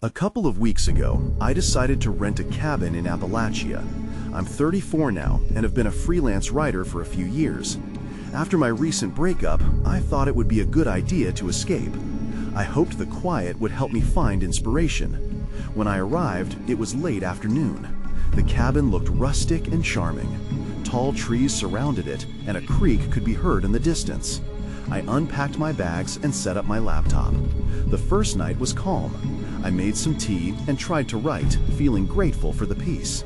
A couple of weeks ago, I decided to rent a cabin in Appalachia. I'm 34 now and have been a freelance writer for a few years. After my recent breakup, I thought it would be a good idea to escape. I hoped the quiet would help me find inspiration. When I arrived, it was late afternoon. The cabin looked rustic and charming. Tall trees surrounded it, and a creek could be heard in the distance. I unpacked my bags and set up my laptop. The first night was calm. I made some tea and tried to write, feeling grateful for the peace.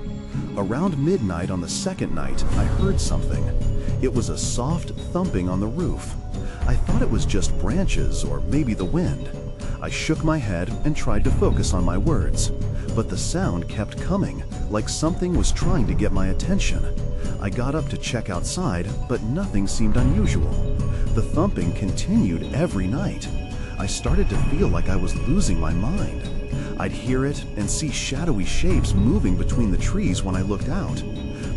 Around midnight on the second night, I heard something. It was a soft thumping on the roof. I thought it was just branches or maybe the wind. I shook my head and tried to focus on my words, but the sound kept coming, like something was trying to get my attention. I got up to check outside, but nothing seemed unusual. The thumping continued every night. I started to feel like I was losing my mind. I'd hear it and see shadowy shapes moving between the trees when I looked out.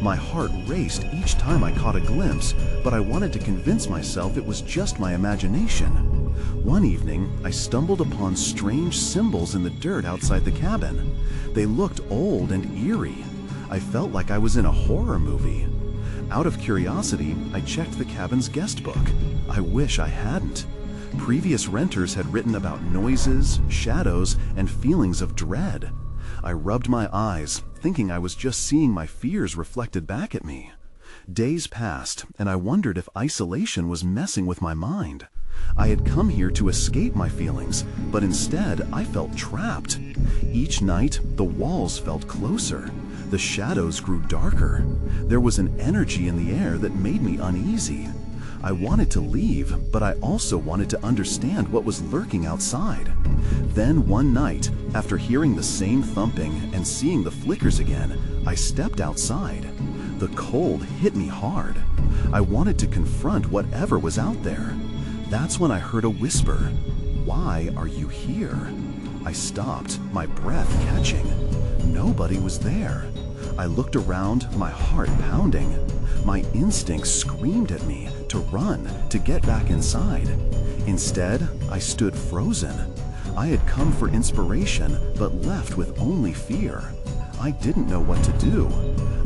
My heart raced each time I caught a glimpse, but I wanted to convince myself it was just my imagination. One evening, I stumbled upon strange symbols in the dirt outside the cabin. They looked old and eerie. I felt like I was in a horror movie. Out of curiosity, I checked the cabin's guest book. I wish I hadn't. Previous renters had written about noises, shadows, and feelings of dread. I rubbed my eyes, thinking I was just seeing my fears reflected back at me. Days passed, and I wondered if isolation was messing with my mind. I had come here to escape my feelings, but instead I felt trapped. Each night, the walls felt closer. The shadows grew darker. There was an energy in the air that made me uneasy. I wanted to leave, but I also wanted to understand what was lurking outside. Then one night, after hearing the same thumping and seeing the flickers again, I stepped outside. The cold hit me hard. I wanted to confront whatever was out there. That's when I heard a whisper. "Why are you here?" I stopped, my breath catching. Nobody was there. I looked around, my heart pounding. My instincts screamed at me to run, to get back inside. Instead, I stood frozen. I had come for inspiration, but left with only fear. I didn't know what to do.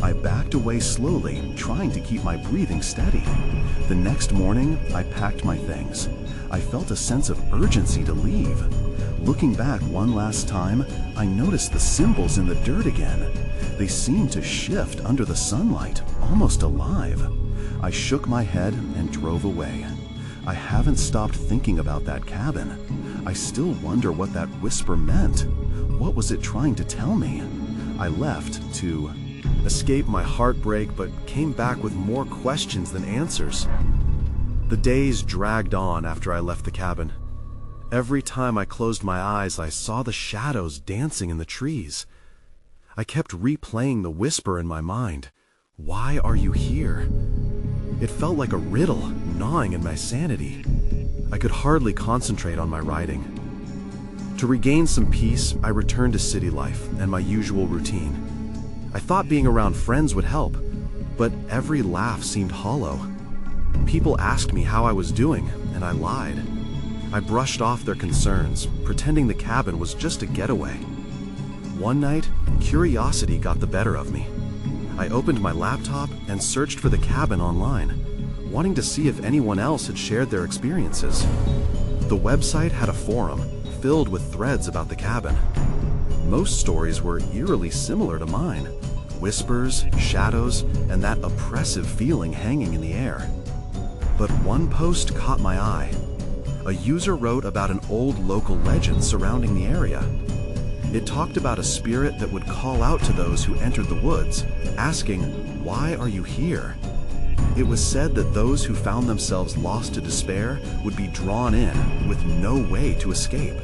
I backed away slowly, trying to keep my breathing steady. The next morning, I packed my things. I felt a sense of urgency to leave. Looking back one last time, I noticed the symbols in the dirt again. They seemed to shift under the sunlight, almost alive. I shook my head and drove away. I haven't stopped thinking about that cabin. I still wonder what that whisper meant. What was it trying to tell me? I left to escape my heartbreak, but came back with more questions than answers. The days dragged on after I left the cabin. Every time I closed my eyes, I saw the shadows dancing in the trees. I kept replaying the whisper in my mind. Why are you here? It felt like a riddle, gnawing at my sanity. I could hardly concentrate on my writing. To regain some peace, I returned to city life and my usual routine. I thought being around friends would help, but every laugh seemed hollow. People asked me how I was doing, and I lied. I brushed off their concerns, pretending the cabin was just a getaway. One night, curiosity got the better of me. I opened my laptop and searched for the cabin online, wanting to see if anyone else had shared their experiences. The website had a forum filled with threads about the cabin. Most stories were eerily similar to mine. Whispers, shadows, and that oppressive feeling hanging in the air. But one post caught my eye. A user wrote about an old local legend surrounding the area. It talked about a spirit that would call out to those who entered the woods, asking, "Why are you here?" It was said that those who found themselves lost to despair would be drawn in with no way to escape.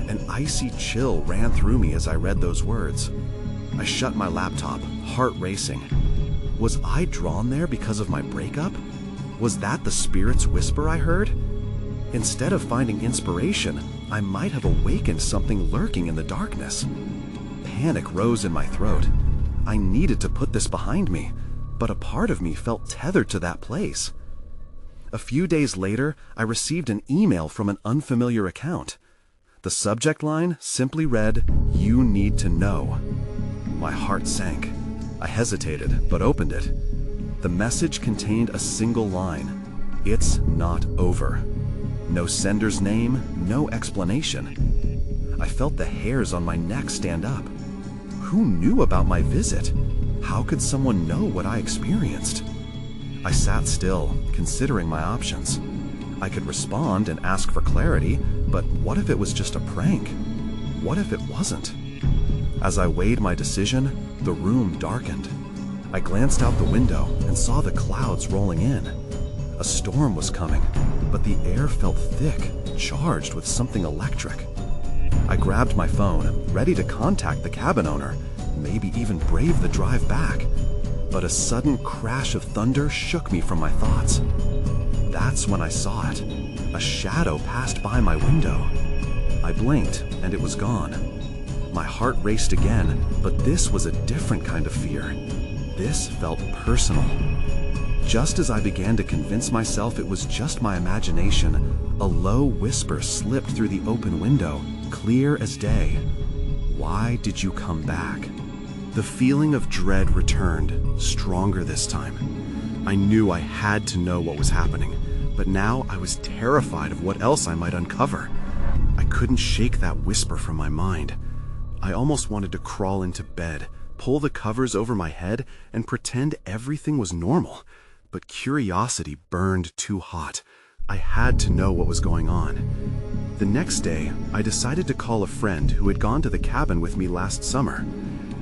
An icy chill ran through me as I read those words. I shut my laptop, heart racing. Was I drawn there because of my breakup? Was that the spirit's whisper I heard? Instead of finding inspiration, I might have awakened something lurking in the darkness. Panic rose in my throat. I needed to put this behind me, but a part of me felt tethered to that place. A few days later, I received an email from an unfamiliar account. The subject line simply read, "You need to know." My heart sank. I hesitated, but opened it. The message contained a single line: "It's not over." No sender's name, no explanation. I felt the hairs on my neck stand up. Who knew about my visit? How could someone know what I experienced? I sat still, considering my options. I could respond and ask for clarity, but what if it was just a prank? What if it wasn't? As I weighed my decision, the room darkened. I glanced out the window and saw the clouds rolling in. A storm was coming, but the air felt thick, charged with something electric. I grabbed my phone, ready to contact the cabin owner, maybe even brave the drive back. But a sudden crash of thunder shook me from my thoughts. That's when I saw it. A shadow passed by my window. I blinked, and it was gone. My heart raced again, but this was a different kind of fear. This felt personal. Just as I began to convince myself it was just my imagination, a low whisper slipped through the open window, clear as day. "Why did you come back?" The feeling of dread returned, stronger this time. I knew I had to know what was happening, but now I was terrified of what else I might uncover. I couldn't shake that whisper from my mind. I almost wanted to crawl into bed, pull the covers over my head, and pretend everything was normal. But curiosity burned too hot. I had to know what was going on. The next day, I decided to call a friend who had gone to the cabin with me last summer.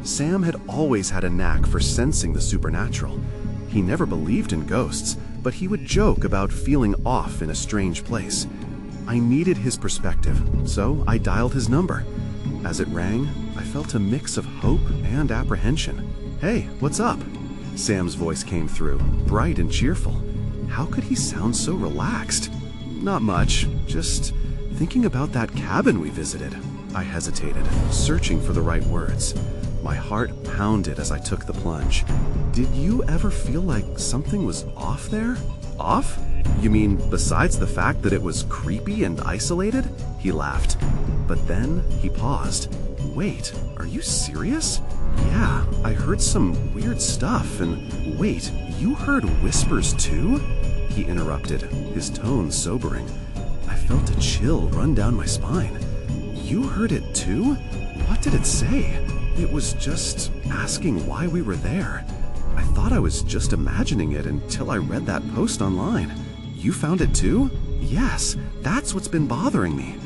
Sam had always had a knack for sensing the supernatural. He never believed in ghosts, but he would joke about feeling off in a strange place. I needed his perspective, so I dialed his number. As it rang, I felt a mix of hope and apprehension. "Hey, what's up?" Sam's voice came through, bright and cheerful. How could he sound so relaxed? "Not much, just thinking about that cabin we visited." I hesitated, searching for the right words. My heart pounded as I took the plunge. "Did you ever feel like something was off there?" "Off? You mean besides the fact that it was creepy and isolated?" He laughed. But then he paused. "Wait, are you serious?" "Yeah, I heard some weird stuff, and wait, you heard whispers too?" He interrupted, his tone sobering. I felt a chill run down my spine. "You heard it too? What did it say?" "It was just asking why we were there. I thought I was just imagining it until I read that post online." "You found it too?" "Yes, that's what's been bothering me.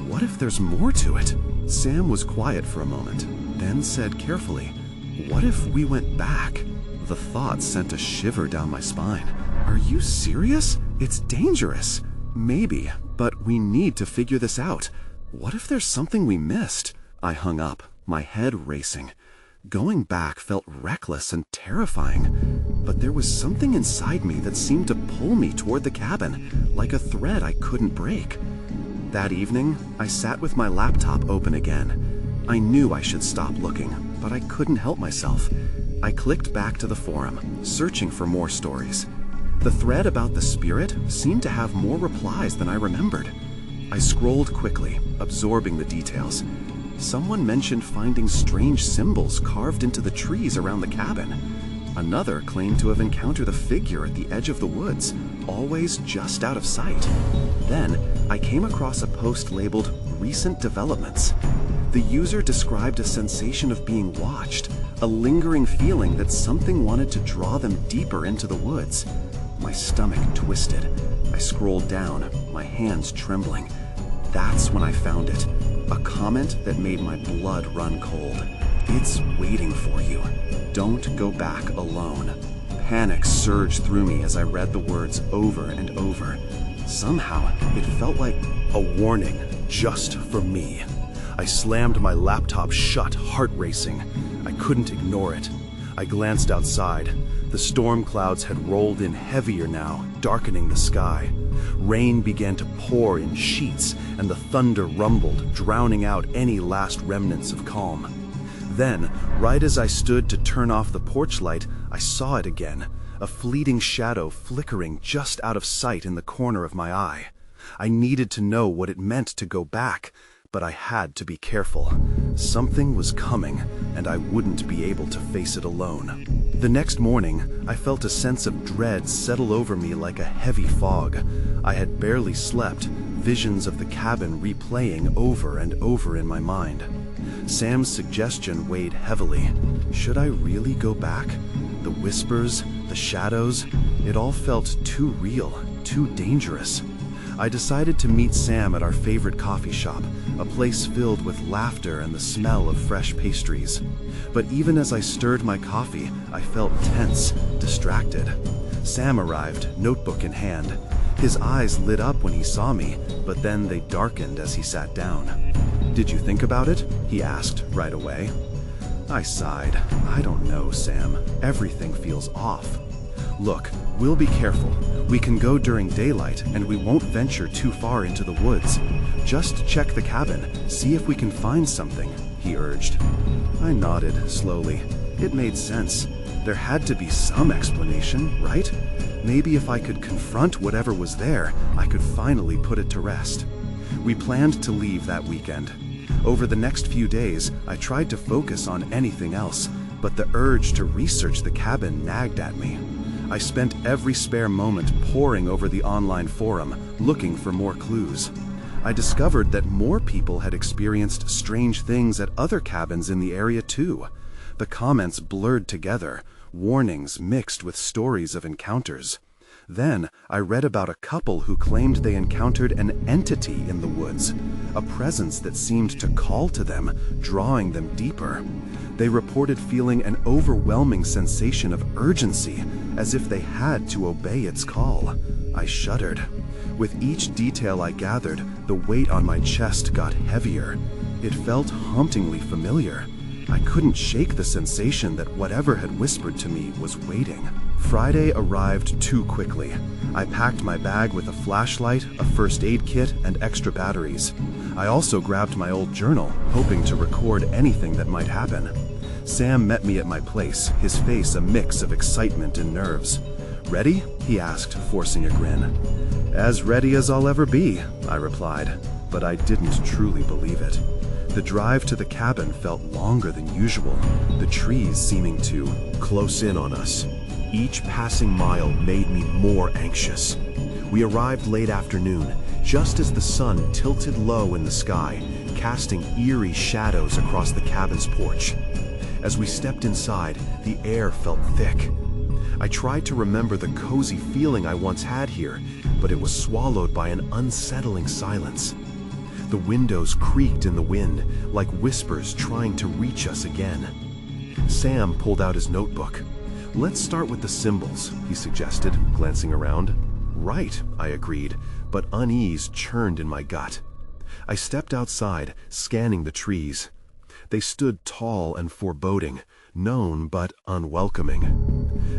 What if there's more to it?" Sam was quiet for a moment, then said carefully, "What if we went back?" The thought sent a shiver down my spine. "Are you serious? It's dangerous." "Maybe, but we need to figure this out. What if there's something we missed?" I hung up, my head racing. Going back felt reckless and terrifying, but there was something inside me that seemed to pull me toward the cabin, like a thread I couldn't break. That evening, I sat with my laptop open again. I knew I should stop looking, but I couldn't help myself. I clicked back to the forum, searching for more stories. The thread about the spirit seemed to have more replies than I remembered. I scrolled quickly, absorbing the details. Someone mentioned finding strange symbols carved into the trees around the cabin. Another claimed to have encountered a figure at the edge of the woods, always just out of sight. Then, I came across a post labeled "Recent Developments." The user described a sensation of being watched, a lingering feeling that something wanted to draw them deeper into the woods. My stomach twisted. I scrolled down, my hands trembling. That's when I found it. A comment that made my blood run cold. "It's waiting for you. Don't go back alone." Panic surged through me as I read the words over and over. Somehow, it felt like a warning just for me. I slammed my laptop shut, heart racing. I couldn't ignore it. I glanced outside. The storm clouds had rolled in heavier now, darkening the sky. Rain began to pour in sheets, and the thunder rumbled, drowning out any last remnants of calm. Then, right as I stood to turn off the porch light, I saw it again, a fleeting shadow flickering just out of sight in the corner of my eye. I needed to know what it meant to go back, but I had to be careful. Something was coming, and I wouldn't be able to face it alone. The next morning, I felt a sense of dread settle over me like a heavy fog. I had barely slept, visions of the cabin replaying over and over in my mind. Sam's suggestion weighed heavily. Should I really go back? The whispers, the shadows, it all felt too real, too dangerous. I decided to meet Sam at our favorite coffee shop, a place filled with laughter and the smell of fresh pastries. But even as I stirred my coffee, I felt tense, distracted. Sam arrived, notebook in hand. His eyes lit up when he saw me, but then they darkened as he sat down. "Did you think about it?" he asked right away. I sighed. "I don't know, Sam. Everything feels off." "Look, we'll be careful. We can go during daylight, and we won't venture too far into the woods. Just check the cabin, see if we can find something," he urged. I nodded slowly. It made sense. There had to be some explanation, right? Maybe if I could confront whatever was there, I could finally put it to rest. We planned to leave that weekend. Over the next few days, I tried to focus on anything else, but the urge to research the cabin nagged at me. I spent every spare moment poring over the online forum, looking for more clues. I discovered that more people had experienced strange things at other cabins in the area too. The comments blurred together, warnings mixed with stories of encounters. Then I read about a couple who claimed they encountered an entity in the woods, a presence that seemed to call to them, drawing them deeper. They reported feeling an overwhelming sensation of urgency, as if they had to obey its call. I shuddered. With each detail I gathered, the weight on my chest got heavier. It felt hauntingly familiar. I couldn't shake the sensation that whatever had whispered to me was waiting. Friday arrived too quickly. I packed my bag with a flashlight, a first aid kit, and extra batteries. I also grabbed my old journal, hoping to record anything that might happen. Sam met me at my place, his face a mix of excitement and nerves. "Ready?" he asked, forcing a grin. "As ready as I'll ever be," I replied, but I didn't truly believe it. The drive to the cabin felt longer than usual, the trees seeming to close in on us. Each passing mile made me more anxious. We arrived late afternoon, just as the sun tilted low in the sky, casting eerie shadows across the cabin's porch. As we stepped inside, the air felt thick. I tried to remember the cozy feeling I once had here, but it was swallowed by an unsettling silence. The windows creaked in the wind, like whispers trying to reach us again. Sam pulled out his notebook. "Let's start with the symbols," he suggested, glancing around. "Right," I agreed, but unease churned in my gut. I stepped outside, scanning the trees. They stood tall and foreboding, known but unwelcoming.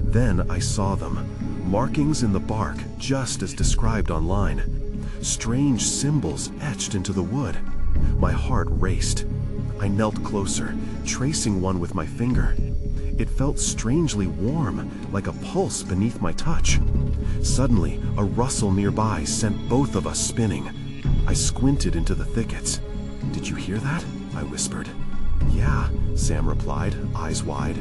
Then I saw them, markings in the bark just as described online. Strange symbols etched into the wood. My heart raced. I knelt closer, tracing one with my finger. It felt strangely warm, like a pulse beneath my touch. Suddenly, a rustle nearby sent both of us spinning. I squinted into the thickets. "Did you hear that?" I whispered. "Yeah," Sam replied, eyes wide.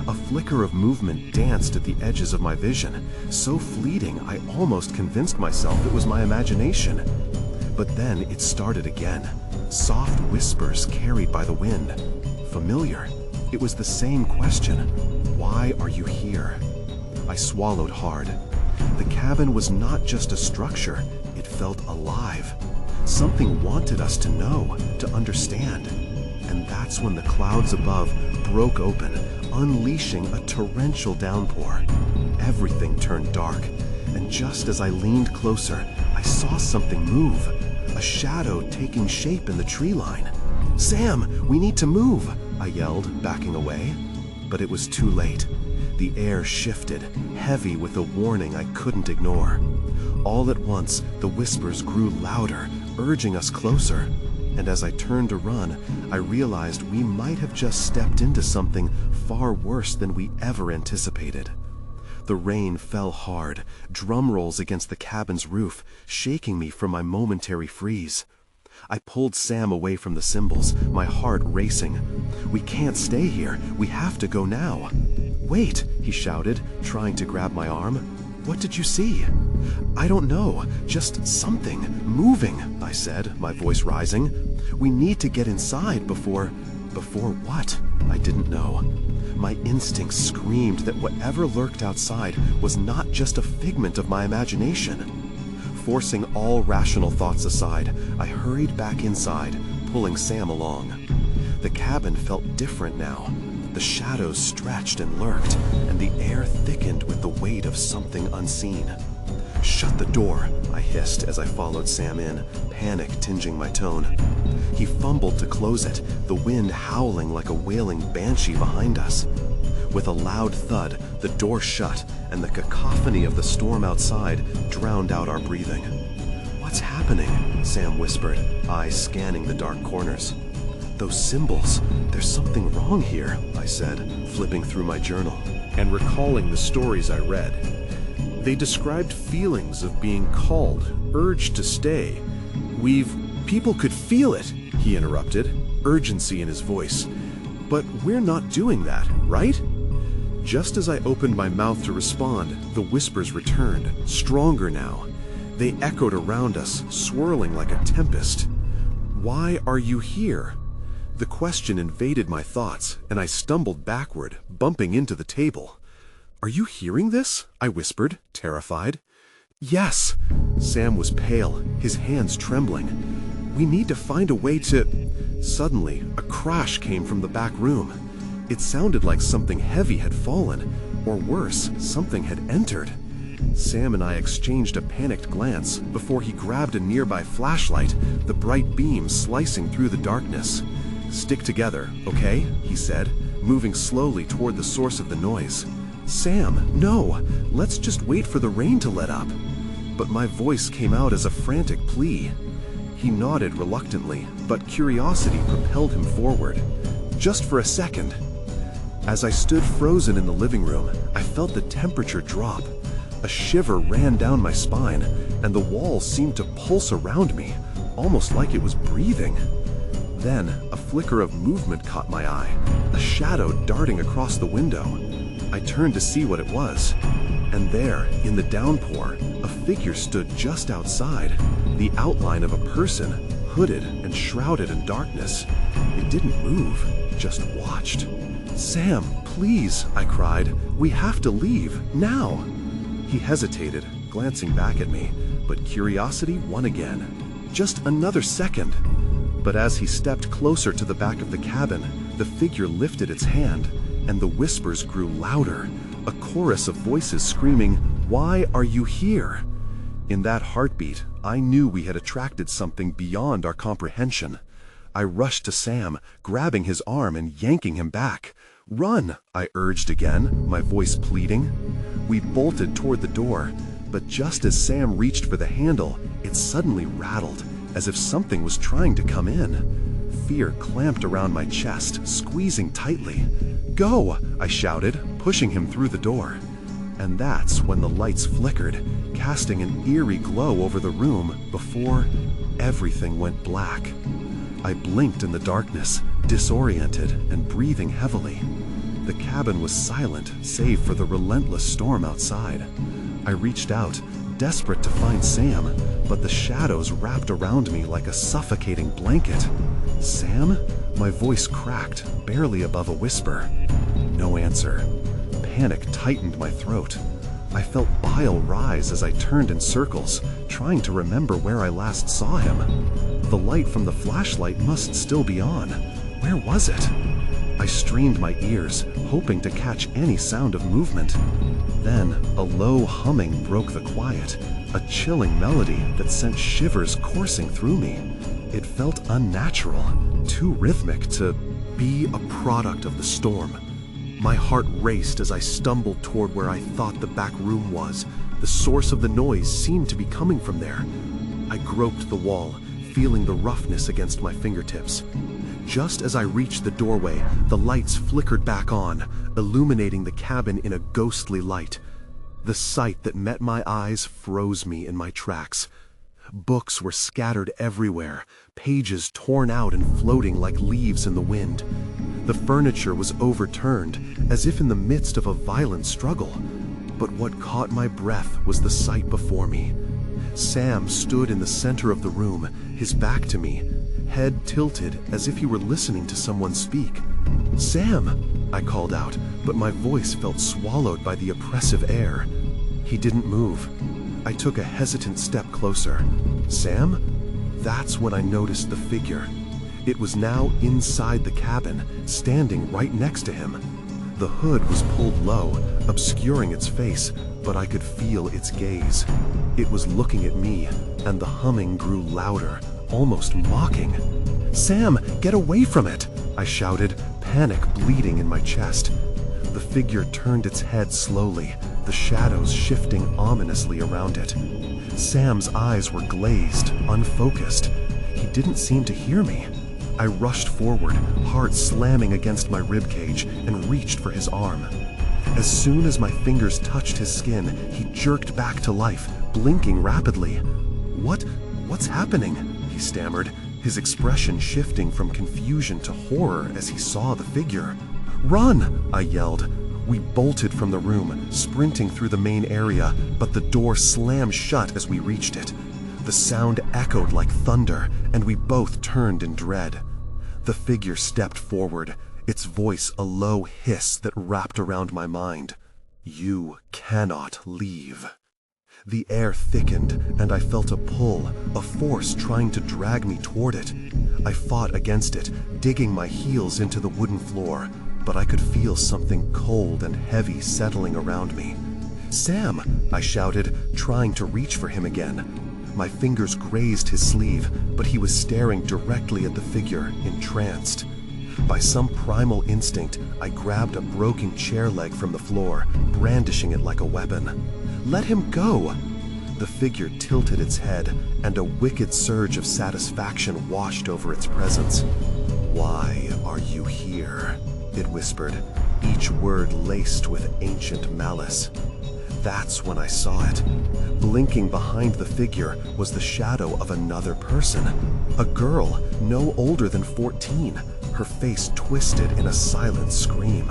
A flicker of movement danced at the edges of my vision, so fleeting I almost convinced myself it was my imagination. But then it started again, soft whispers carried by the wind. Familiar. It was the same question. "Why are you here?" I swallowed hard. The cabin was not just a structure, it felt alive. Something wanted us to know, to understand. And that's when the clouds above broke open, unleashing a torrential downpour. Everything turned dark, and just as I leaned closer, I saw something move, a shadow taking shape in the tree line. "Sam, we need to move," I yelled, backing away. But it was too late. The air shifted, heavy with a warning I couldn't ignore. All at once, the whispers grew louder, urging us closer. And as I turned to run, I realized we might have just stepped into something far worse than we ever anticipated. The rain fell hard, drum rolls against the cabin's roof, shaking me from my momentary freeze. I pulled Sam away from the symbols, my heart racing. "We can't stay here. We have to go now." "Wait," he shouted, trying to grab my arm. "What did you see?" "I don't know, just something moving," I said, my voice rising. "We need to get inside before what?" I didn't know. My instincts screamed that whatever lurked outside was not just a figment of my imagination. Forcing all rational thoughts aside, I hurried back inside, pulling Sam along. The cabin felt different now. The shadows stretched and lurked, and the air thickened with the weight of something unseen. "Shut the door," I hissed as I followed Sam in, panic tinging my tone. He fumbled to close it, the wind howling like a wailing banshee behind us. With a loud thud, the door shut, and the cacophony of the storm outside drowned out our breathing. "What's happening?" Sam whispered, eyes scanning the dark corners. "Those symbols, there's something wrong here," I said, flipping through my journal and recalling the stories I read. They described feelings of being called, urged to stay. People could feel it," he interrupted, urgency in his voice. "But we're not doing that, right?" Just as I opened my mouth to respond, the whispers returned, stronger now. They echoed around us, swirling like a tempest. "Why are you here?" The question invaded my thoughts, and I stumbled backward, bumping into the table. "Are you hearing this?" I whispered, terrified. "Yes." Sam was pale, his hands trembling. "We need to find a way to—" Suddenly, a crash came from the back room. It sounded like something heavy had fallen, or worse, something had entered. Sam and I exchanged a panicked glance before he grabbed a nearby flashlight, the bright beam slicing through the darkness. "Stick together, okay?" he said, moving slowly toward the source of the noise. "Sam, no! Let's just wait for the rain to let up." But my voice came out as a frantic plea. He nodded reluctantly, but curiosity propelled him forward. "Just for a second." As I stood frozen in the living room, I felt the temperature drop. A shiver ran down my spine, and the walls seemed to pulse around me, almost like it was breathing. Then, a flicker of movement caught my eye, a shadow darting across the window. I turned to see what it was, and there, in the downpour, a figure stood just outside, the outline of a person, hooded and shrouded in darkness. It didn't move, just watched. "Sam, please," I cried. "We have to leave, now." He hesitated, glancing back at me, but curiosity won again. "Just another second." But as he stepped closer to the back of the cabin, the figure lifted its hand, and the whispers grew louder, a chorus of voices screaming, "Why are you here?" In that heartbeat, I knew we had attracted something beyond our comprehension. I rushed to Sam, grabbing his arm and yanking him back. "Run!" I urged again, my voice pleading. We bolted toward the door, but just as Sam reached for the handle, it suddenly rattled, as if something was trying to come in. Fear clamped around my chest, squeezing tightly. "Go!" I shouted, pushing him through the door. And that's when the lights flickered, casting an eerie glow over the room before everything went black. I blinked in the darkness, disoriented and breathing heavily. The cabin was silent, save for the relentless storm outside. I reached out, desperate to find Sam, but the shadows wrapped around me like a suffocating blanket. "Sam?" My voice cracked, barely above a whisper. No answer. Panic tightened my throat. I felt bile rise as I turned in circles, trying to remember where I last saw him. The light from the flashlight must still be on. Where was it? I strained my ears, hoping to catch any sound of movement. Then, a low humming broke the quiet, a chilling melody that sent shivers coursing through me. It felt unnatural, too rhythmic to be a product of the storm. My heart raced as I stumbled toward where I thought the back room was. The source of the noise seemed to be coming from there. I groped the wall, feeling the roughness against my fingertips. Just as I reached the doorway, the lights flickered back on, illuminating the cabin in a ghostly light. The sight that met my eyes froze me in my tracks. Books were scattered everywhere, pages torn out and floating like leaves in the wind. The furniture was overturned, as if in the midst of a violent struggle. But what caught my breath was the sight before me. Sam stood in the center of the room, his back to me, head tilted as if he were listening to someone speak. "Sam!" I called out, but my voice felt swallowed by the oppressive air. He didn't move. I took a hesitant step closer. "Sam?" That's when I noticed the figure. It was now inside the cabin, standing right next to him. The hood was pulled low, obscuring its face, but I could feel its gaze. It was looking at me, and the humming grew louder, almost mocking. "Sam, get away from it!" I shouted, panic bleeding in my chest. The figure turned its head slowly, the shadows shifting ominously around it. Sam's eyes were glazed, unfocused. He didn't seem to hear me. I rushed forward, heart slamming against my ribcage, and reached for his arm. As soon as my fingers touched his skin, he jerked back to life, blinking rapidly. What's happening?" he stammered, his expression shifting from confusion to horror as he saw the figure. "Run!" I yelled. We bolted from the room, sprinting through the main area, but the door slammed shut as we reached it. The sound echoed like thunder, and we both turned in dread. The figure stepped forward, its voice a low hiss that wrapped around my mind. "You cannot leave." The air thickened, and I felt a pull, a force trying to drag me toward it. I fought against it, digging my heels into the wooden floor, but I could feel something cold and heavy settling around me. "Sam!" I shouted, trying to reach for him again. My fingers grazed his sleeve, but he was staring directly at the figure, entranced. By some primal instinct, I grabbed a broken chair leg from the floor, brandishing it like a weapon. "Let him go!" The figure tilted its head, and a wicked surge of satisfaction washed over its presence. "Why are you here?" it whispered, each word laced with ancient malice. That's when I saw it. Blinking behind the figure was the shadow of another person. A girl, no older than 14, her face twisted in a silent scream.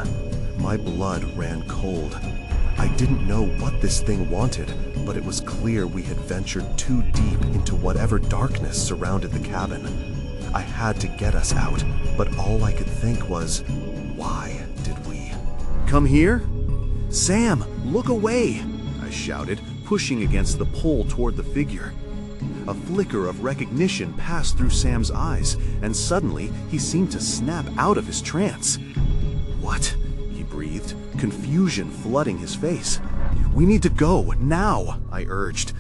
My blood ran cold. I didn't know what this thing wanted, but it was clear we had ventured too deep into whatever darkness surrounded the cabin. I had to get us out, but all I could think was, why did we? "Come here?" "Sam, look away!" I shouted, pushing against the pole toward the figure. A flicker of recognition passed through Sam's eyes, and suddenly he seemed to snap out of his trance. "What?" he breathed, confusion flooding his face. "We need to go, now!" I urged.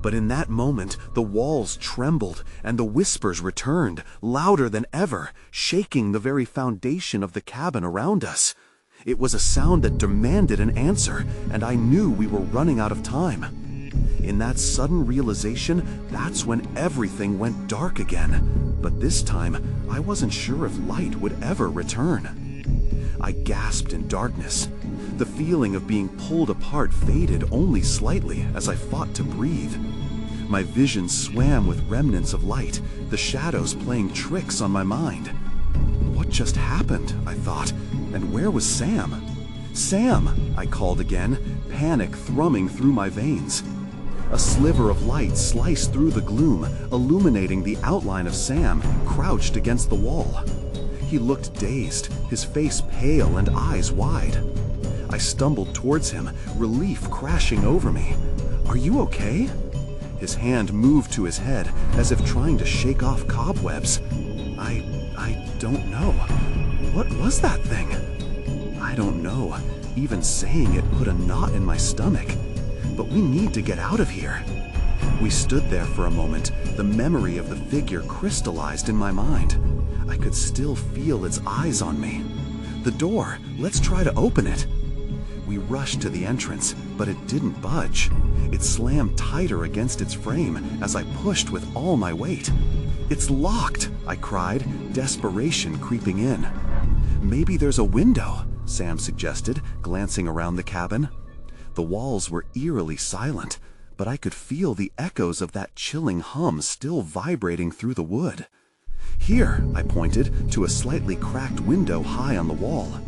But in that moment, the walls trembled, and the whispers returned, louder than ever, shaking the very foundation of the cabin around us. It was a sound that demanded an answer, and I knew we were running out of time. In that sudden realization, that's when everything went dark again. But this time, I wasn't sure if light would ever return. I gasped in darkness. The feeling of being pulled apart faded only slightly as I fought to breathe. My vision swam with remnants of light, the shadows playing tricks on my mind. What just happened, I thought, and where was Sam? "Sam!" I called again, panic thrumming through my veins. A sliver of light sliced through the gloom, illuminating the outline of Sam crouched against the wall. He looked dazed, his face pale and eyes wide. I stumbled towards him, relief crashing over me. "Are you okay?" His hand moved to his head, as if trying to shake off cobwebs. I don't know. What was that thing? I don't know. Even saying it put a knot in my stomach. But we need to get out of here. We stood there for a moment, the memory of the figure crystallized in my mind. I could still feel its eyes on me. "The door, let's try to open it." We rushed to the entrance, but it didn't budge. It slammed tighter against its frame as I pushed with all my weight. "It's locked!" I cried, desperation creeping in. "Maybe there's a window," Sam suggested, glancing around the cabin. The walls were eerily silent, but I could feel the echoes of that chilling hum still vibrating through the wood. "Here," I pointed to a slightly cracked window high on the wall.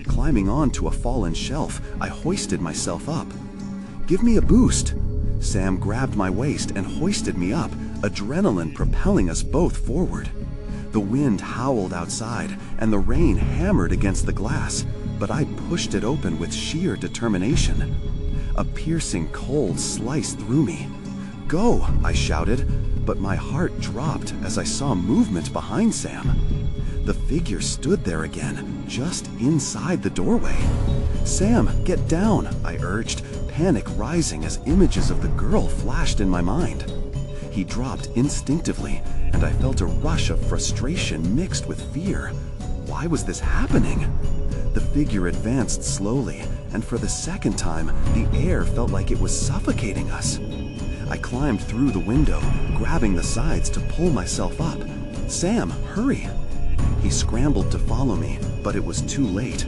Climbing onto a fallen shelf, I hoisted myself up. "Give me a boost." Sam grabbed my waist and hoisted me up, adrenaline propelling us both forward. The wind howled outside, and the rain hammered against the glass, but I pushed it open with sheer determination. A piercing cold sliced through me. "Go!" I shouted, but my heart dropped as I saw movement behind Sam. The figure stood there again, just inside the doorway. "Sam, get down," I urged, panic rising as images of the girl flashed in my mind. He dropped instinctively, and I felt a rush of frustration mixed with fear. Why was this happening? The figure advanced slowly, and for the second time, the air felt like it was suffocating us. I climbed through the window, grabbing the sides to pull myself up. "Sam, hurry!" He scrambled to follow me, but it was too late.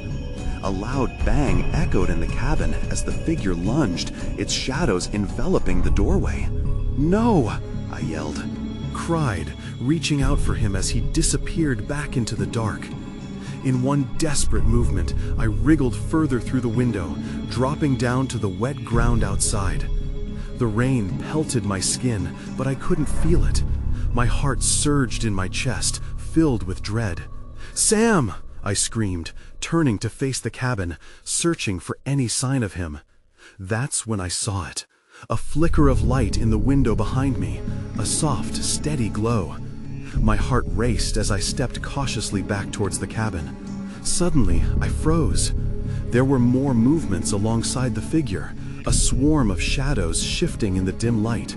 A loud bang echoed in the cabin as the figure lunged, its shadows enveloping the doorway. "No!" I yelled, cried, reaching out for him as he disappeared back into the dark. In one desperate movement, I wriggled further through the window, dropping down to the wet ground outside. The rain pelted my skin, but I couldn't feel it. My heart surged in my chest, filled with dread. "Sam!" I screamed, turning to face the cabin, searching for any sign of him. That's when I saw it. A flicker of light in the window behind me, a soft, steady glow. My heart raced as I stepped cautiously back towards the cabin. Suddenly, I froze. There were more movements alongside the figure, a swarm of shadows shifting in the dim light.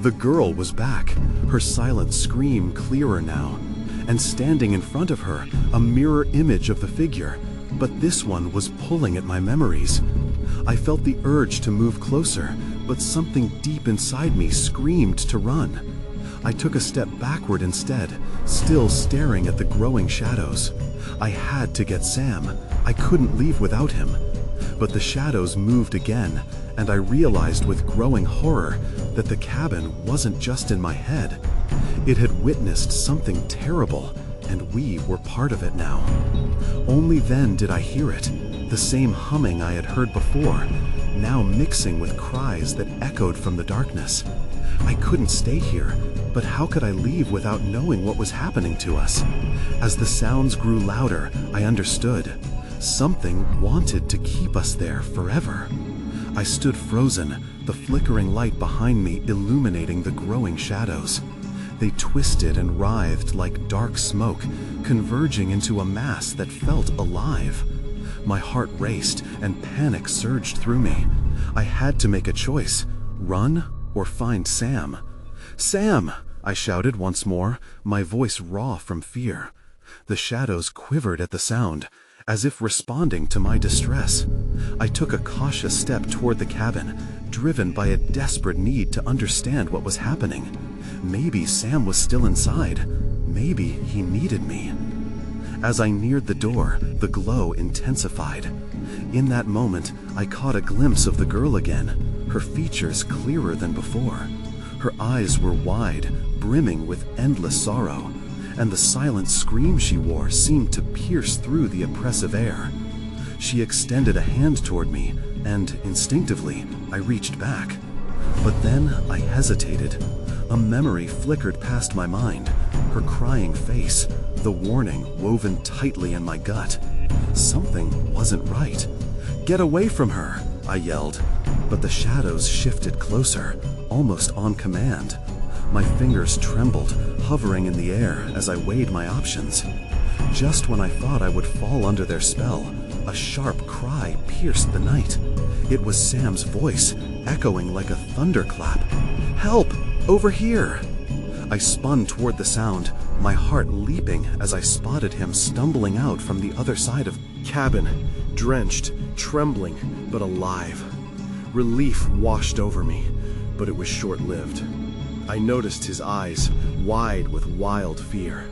The girl was back, her silent scream clearer now, and standing in front of her, a mirror image of the figure, but this one was pulling at my memories. I felt the urge to move closer, but something deep inside me screamed to run. I took a step backward instead, still staring at the growing shadows. I had to get Sam. I couldn't leave without him. But the shadows moved again, and I realized with growing horror that the cabin wasn't just in my head. It had witnessed something terrible, and we were part of it now. Only then did I hear it, the same humming I had heard before, now mixing with cries that echoed from the darkness. I couldn't stay here, but how could I leave without knowing what was happening to us? As the sounds grew louder, I understood. Something wanted to keep us there forever. I stood frozen, the flickering light behind me illuminating the growing shadows. They twisted and writhed like dark smoke, converging into a mass that felt alive. My heart raced and panic surged through me. I had to make a choice, run or find Sam. "Sam!" I shouted once more, my voice raw from fear. The shadows quivered at the sound, as if responding to my distress. I took a cautious step toward the cabin, driven by a desperate need to understand what was happening. Maybe Sam was still inside. Maybe he needed me. As I neared the door, the glow intensified. In that moment, I caught a glimpse of the girl again, her features clearer than before. Her eyes were wide, brimming with endless sorrow, and the silent scream she wore seemed to pierce through the oppressive air. She extended a hand toward me, and instinctively, I reached back. But then I hesitated. A memory flickered past my mind, her crying face, the warning woven tightly in my gut. Something wasn't right. "Get away from her!" I yelled, but the shadows shifted closer, almost on command. My fingers trembled, hovering in the air as I weighed my options. Just when I thought I would fall under their spell, a sharp cry pierced the night. It was Sam's voice, echoing like a thunderclap. "Help! Over here!" I spun toward the sound, my heart leaping as I spotted him stumbling out from the other side of the cabin, drenched, trembling, but alive. Relief washed over me, but it was short-lived. I noticed his eyes, wide with wild fear.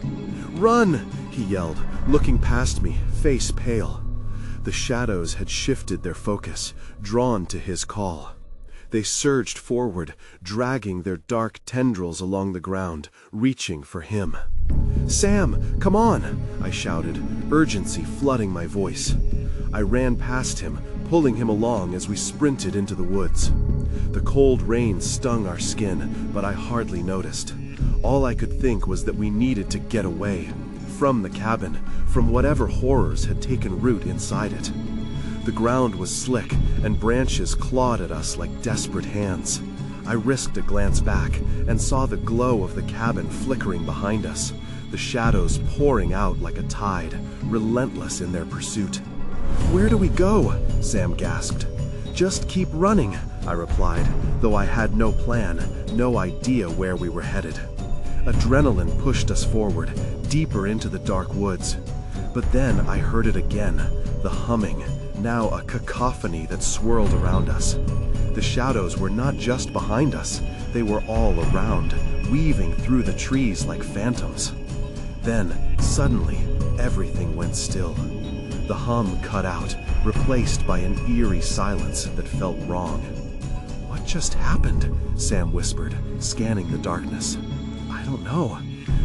"Run!" he yelled, looking past me, face pale. The shadows had shifted their focus, drawn to his call. They surged forward, dragging their dark tendrils along the ground, reaching for him. "Sam, come on!" I shouted, urgency flooding my voice. I ran past him, pulling him along as we sprinted into the woods. The cold rain stung our skin, but I hardly noticed. All I could think was that we needed to get away, from the cabin, from whatever horrors had taken root inside it. The ground was slick, and branches clawed at us like desperate hands. I risked a glance back, and saw the glow of the cabin flickering behind us, the shadows pouring out like a tide, relentless in their pursuit. "Where do we go?" Sam gasped. "Just keep running," I replied, though I had no plan, no idea where we were headed. Adrenaline pushed us forward, deeper into the dark woods. But then I heard it again, the humming, now a cacophony that swirled around us. The shadows were not just behind us, they were all around, weaving through the trees like phantoms. Then, suddenly, everything went still. The hum cut out, replaced by an eerie silence that felt wrong. "What just happened?" Sam whispered, scanning the darkness. "I don't know."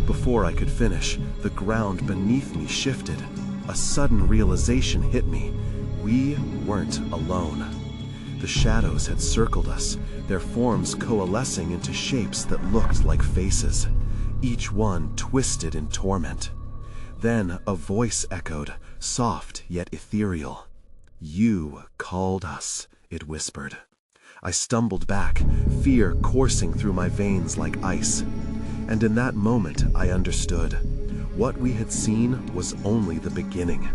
Before I could finish, the ground beneath me shifted. A sudden realization hit me. We weren't alone. The shadows had circled us, their forms coalescing into shapes that looked like faces, each one twisted in torment. Then a voice echoed, soft yet ethereal. "You called us," it whispered. I stumbled back, fear coursing through my veins like ice. And in that moment I understood. What we had seen was only the beginning.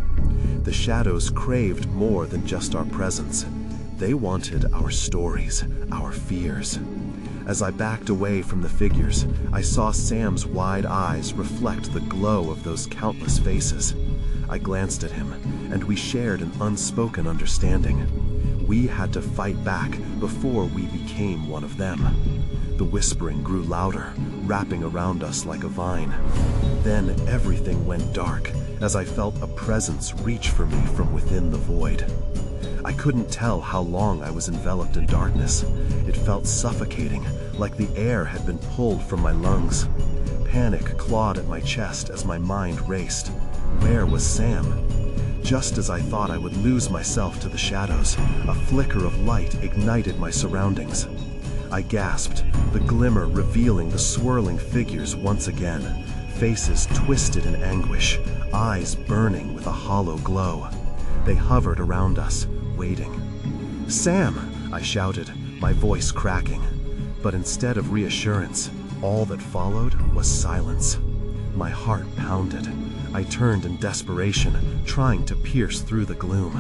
The shadows craved more than just our presence. They wanted our stories, our fears. As I backed away from the figures, I saw Sam's wide eyes reflect the glow of those countless faces. I glanced at him, and we shared an unspoken understanding. We had to fight back before we became one of them. The whispering grew louder, wrapping around us like a vine. Then everything went dark, as I felt a presence reach for me from within the void. I couldn't tell how long I was enveloped in darkness. It felt suffocating, like the air had been pulled from my lungs. Panic clawed at my chest as my mind raced. Where was Sam? Just as I thought I would lose myself to the shadows, a flicker of light ignited my surroundings. I gasped, the glimmer revealing the swirling figures once again, faces twisted in anguish, eyes burning with a hollow glow. They hovered around us, waiting. "Sam!" I shouted, my voice cracking. But instead of reassurance, all that followed was silence. My heart pounded. I turned in desperation, trying to pierce through the gloom.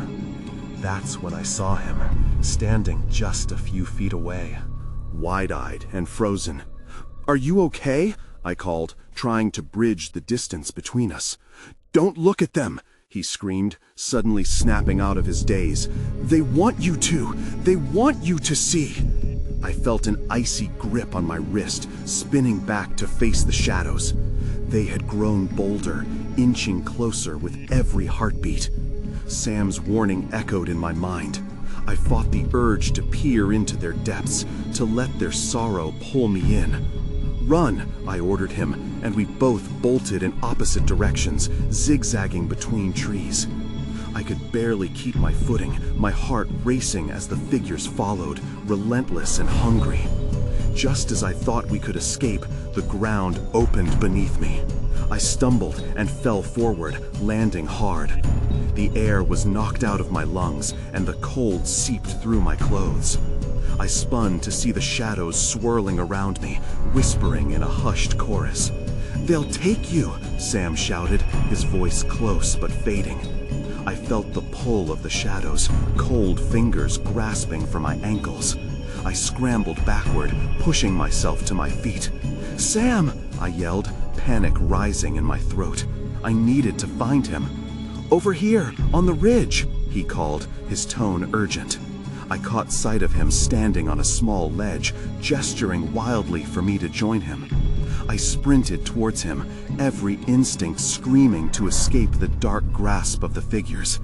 That's when I saw him, standing just a few feet away. Wide-eyed and frozen. "Are you okay?" I called, trying to bridge the distance between us. "Don't look at them!" he screamed, suddenly snapping out of his daze. "They want you to! They want you to see!" I felt an icy grip on my wrist, spinning back to face the shadows. They had grown bolder, inching closer with every heartbeat. Sam's warning echoed in my mind. I fought the urge to peer into their depths, to let their sorrow pull me in. "Run!" I ordered him, and we both bolted in opposite directions, zigzagging between trees. I could barely keep my footing, my heart racing as the figures followed, relentless and hungry. Just as I thought we could escape, the ground opened beneath me. I stumbled and fell forward, landing hard. The air was knocked out of my lungs, and the cold seeped through my clothes. I spun to see the shadows swirling around me, whispering in a hushed chorus. "They'll take you!" Sam shouted, his voice close but fading. I felt the pull of the shadows, cold fingers grasping for my ankles. I scrambled backward, pushing myself to my feet. "Sam!" I yelled, panic rising in my throat. I needed to find him. "Over here, on the ridge!" he called, his tone urgent. I caught sight of him standing on a small ledge, gesturing wildly for me to join him. I sprinted towards him, every instinct screaming to escape the dark grasp of the figures.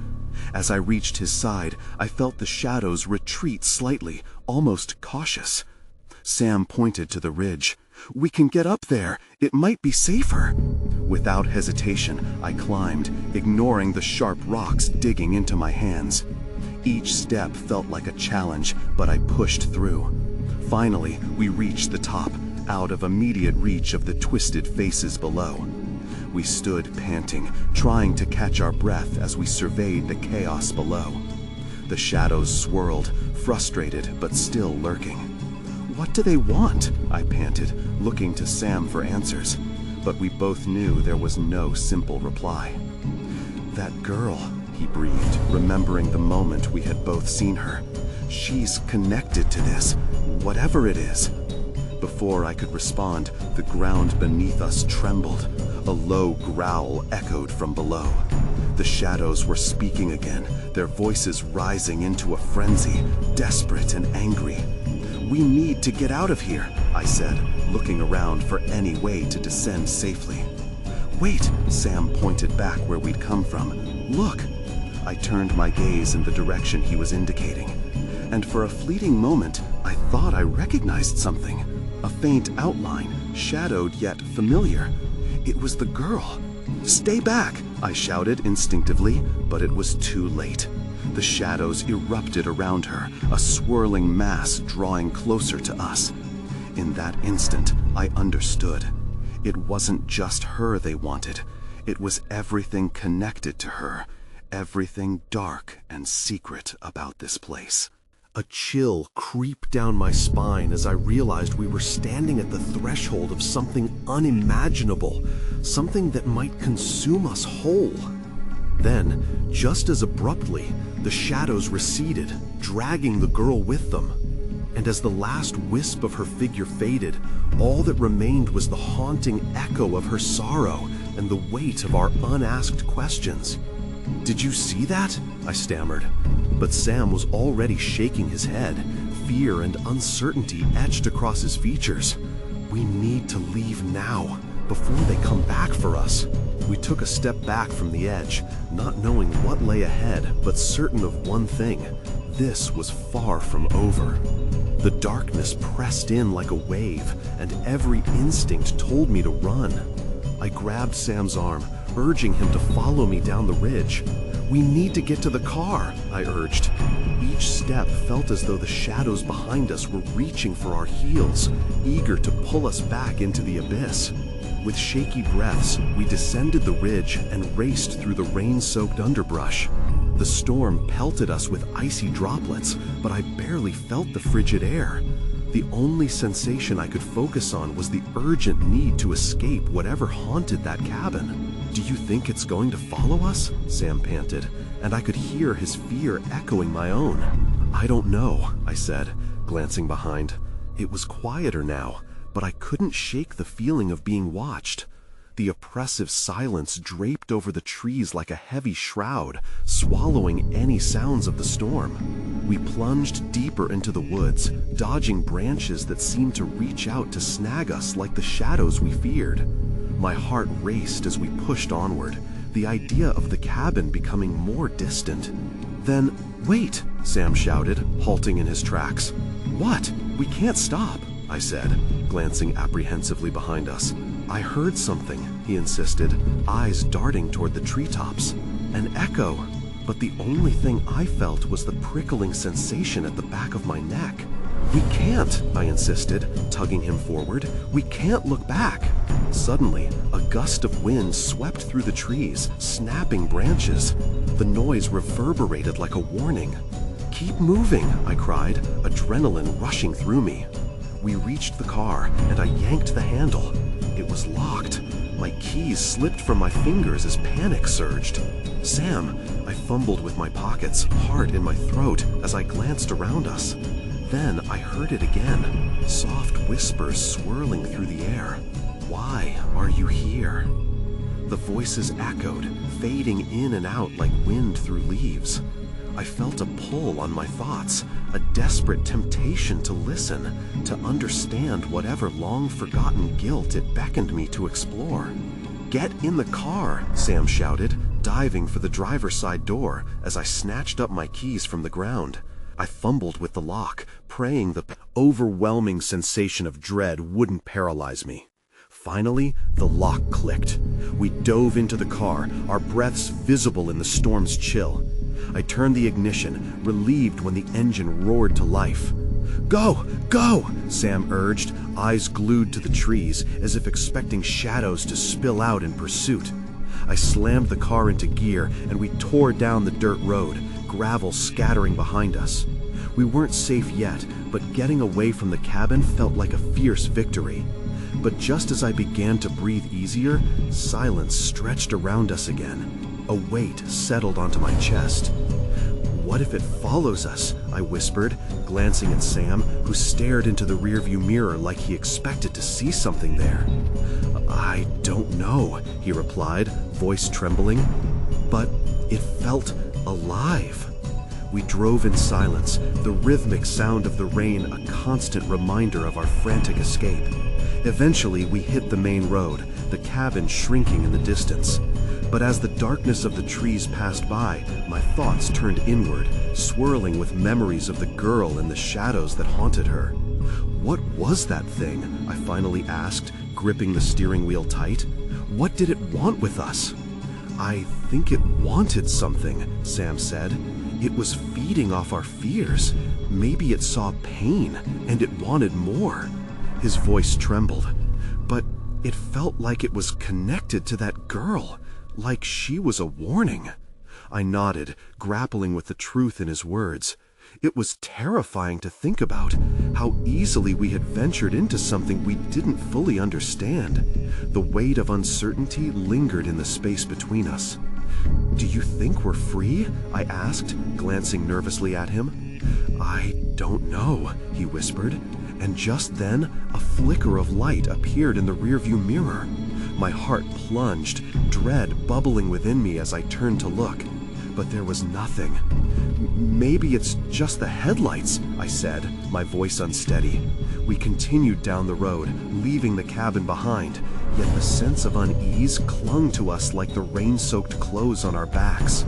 As I reached his side, I felt the shadows retreat slightly, almost cautious. Sam pointed to the ridge. "We can get up there. It might be safer." Without hesitation, I climbed, ignoring the sharp rocks digging into my hands. Each step felt like a challenge, but I pushed through. Finally, we reached the top, out of immediate reach of the twisted faces below. We stood panting, trying to catch our breath as we surveyed the chaos below. The shadows swirled, frustrated but still lurking. "What do they want?" I panted, looking to Sam for answers. But we both knew there was no simple reply. "That girl," he breathed, remembering the moment we had both seen her. "She's connected to this, whatever it is." Before I could respond, the ground beneath us trembled. A low growl echoed from below. The shadows were speaking again, their voices rising into a frenzy, desperate and angry. "We need to get out of here," I said, looking around for any way to descend safely. "Wait," Sam pointed back where we'd come from. "Look." I turned my gaze in the direction he was indicating, and for a fleeting moment, I thought I recognized something. A faint outline, shadowed yet familiar. It was the girl. "Stay back," I shouted instinctively, but it was too late. The shadows erupted around her, a swirling mass drawing closer to us. In that instant, I understood. It wasn't just her they wanted. It was everything connected to her, everything dark and secret about this place. A chill creeped down my spine as I realized we were standing at the threshold of something unimaginable, something that might consume us whole. Then, just as abruptly, the shadows receded, dragging the girl with them. And as the last wisp of her figure faded, all that remained was the haunting echo of her sorrow and the weight of our unasked questions. "Did you see that?" I stammered. But Sam was already shaking his head, fear and uncertainty etched across his features. "We need to leave now, before they come back for us." We took a step back from the edge, not knowing what lay ahead, but certain of one thing: this was far from over. The darkness pressed in like a wave, and every instinct told me to run. I grabbed Sam's arm, urging him to follow me down the ridge. "We need to get to the car," I urged. Each step felt as though the shadows behind us were reaching for our heels, eager to pull us back into the abyss. With shaky breaths, we descended the ridge and raced through the rain-soaked underbrush. The storm pelted us with icy droplets, but I barely felt the frigid air. The only sensation I could focus on was the urgent need to escape whatever haunted that cabin. "Do you think it's going to follow us?" Sam panted, and I could hear his fear echoing my own. "I don't know," I said, glancing behind. It was quieter now, but I couldn't shake the feeling of being watched. The oppressive silence draped over the trees like a heavy shroud, swallowing any sounds of the storm. We plunged deeper into the woods, dodging branches that seemed to reach out to snag us like the shadows we feared. My heart raced as we pushed onward, the idea of the cabin becoming more distant. Then, "Wait!" Sam shouted, halting in his tracks. "What? We can't stop," I said, glancing apprehensively behind us. "I heard something," he insisted, eyes darting toward the treetops. "An echo." But the only thing I felt was the prickling sensation at the back of my neck. "We can't," I insisted, tugging him forward. "We can't look back." Suddenly, a gust of wind swept through the trees, snapping branches. The noise reverberated like a warning. "Keep moving," I cried, adrenaline rushing through me. We reached the car, and I yanked the handle. It was locked. My keys slipped from my fingers as panic surged. "Sam!" I fumbled with my pockets, heart in my throat, as I glanced around us. Then I heard it again, soft whispers swirling through the air. "Why are you here?" The voices echoed, fading in and out like wind through leaves. I felt a pull on my thoughts, a desperate temptation to listen, to understand whatever long-forgotten guilt it beckoned me to explore. "Get in the car!" Sam shouted, diving for the driver's side door as I snatched up my keys from the ground. I fumbled with the lock, praying the overwhelming sensation of dread wouldn't paralyze me. Finally, the lock clicked. We dove into the car, our breaths visible in the storm's chill. I turned the ignition, relieved when the engine roared to life. "Go! Go!" Sam urged, eyes glued to the trees, as if expecting shadows to spill out in pursuit. I slammed the car into gear, and we tore down the dirt road, gravel scattering behind us. We weren't safe yet, but getting away from the cabin felt like a fierce victory. But just as I began to breathe easier, silence stretched around us again. A weight settled onto my chest. "What if it follows us?" I whispered, glancing at Sam, who stared into the rearview mirror like he expected to see something there. "I don't know," he replied, voice trembling. "But it felt alive." We drove in silence, the rhythmic sound of the rain a constant reminder of our frantic escape. Eventually, we hit the main road, the cabin shrinking in the distance. But as the darkness of the trees passed by, my thoughts turned inward, swirling with memories of the girl and the shadows that haunted her. "What was that thing?" I finally asked, gripping the steering wheel tight. "What did it want with us?" "I think it wanted something," Sam said. "It was feeding off our fears. Maybe it saw pain, and it wanted more." His voice trembled. "But it felt like it was connected to that girl, like she was a warning." I nodded, grappling with the truth in his words. It was terrifying to think about, how easily we had ventured into something we didn't fully understand. The weight of uncertainty lingered in the space between us. "Do you think we're free?" I asked, glancing nervously at him. "I don't know," he whispered, and just then a flicker of light appeared in the rearview mirror. My heart plunged, dread bubbling within me as I turned to look. But there was nothing. "Maybe it's just the headlights," I said, my voice unsteady. We continued down the road, leaving the cabin behind, yet the sense of unease clung to us like the rain-soaked clothes on our backs.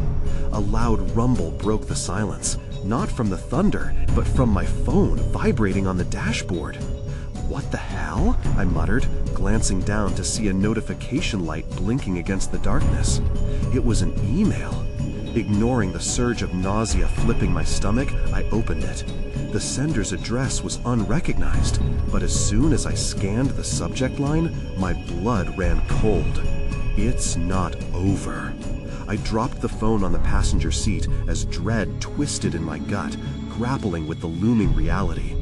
A loud rumble broke the silence, not from the thunder, but from my phone vibrating on the dashboard. "What the hell?" I muttered, glancing down to see a notification light blinking against the darkness. It was an email. Ignoring the surge of nausea flipping my stomach, I opened it. The sender's address was unrecognized, but as soon as I scanned the subject line, my blood ran cold. "It's not over." I dropped the phone on the passenger seat as dread twisted in my gut, grappling with the looming reality.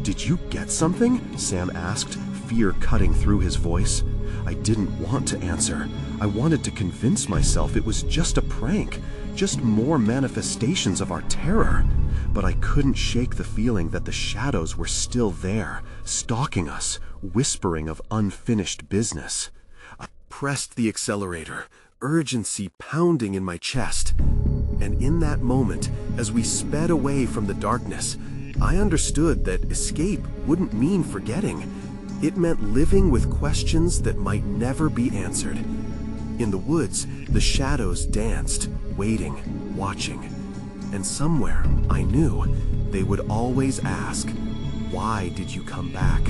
"Did you get something?" Sam asked, fear cutting through his voice. I didn't want to answer. I wanted to convince myself it was just a prank, just more manifestations of our terror. But I couldn't shake the feeling that the shadows were still there, stalking us, whispering of unfinished business. I pressed the accelerator, urgency pounding in my chest. And in that moment, as we sped away from the darkness, I understood that escape wouldn't mean forgetting. It meant living with questions that might never be answered. In the woods, the shadows danced, waiting, watching. And somewhere, I knew, they would always ask, "Why did you come back?"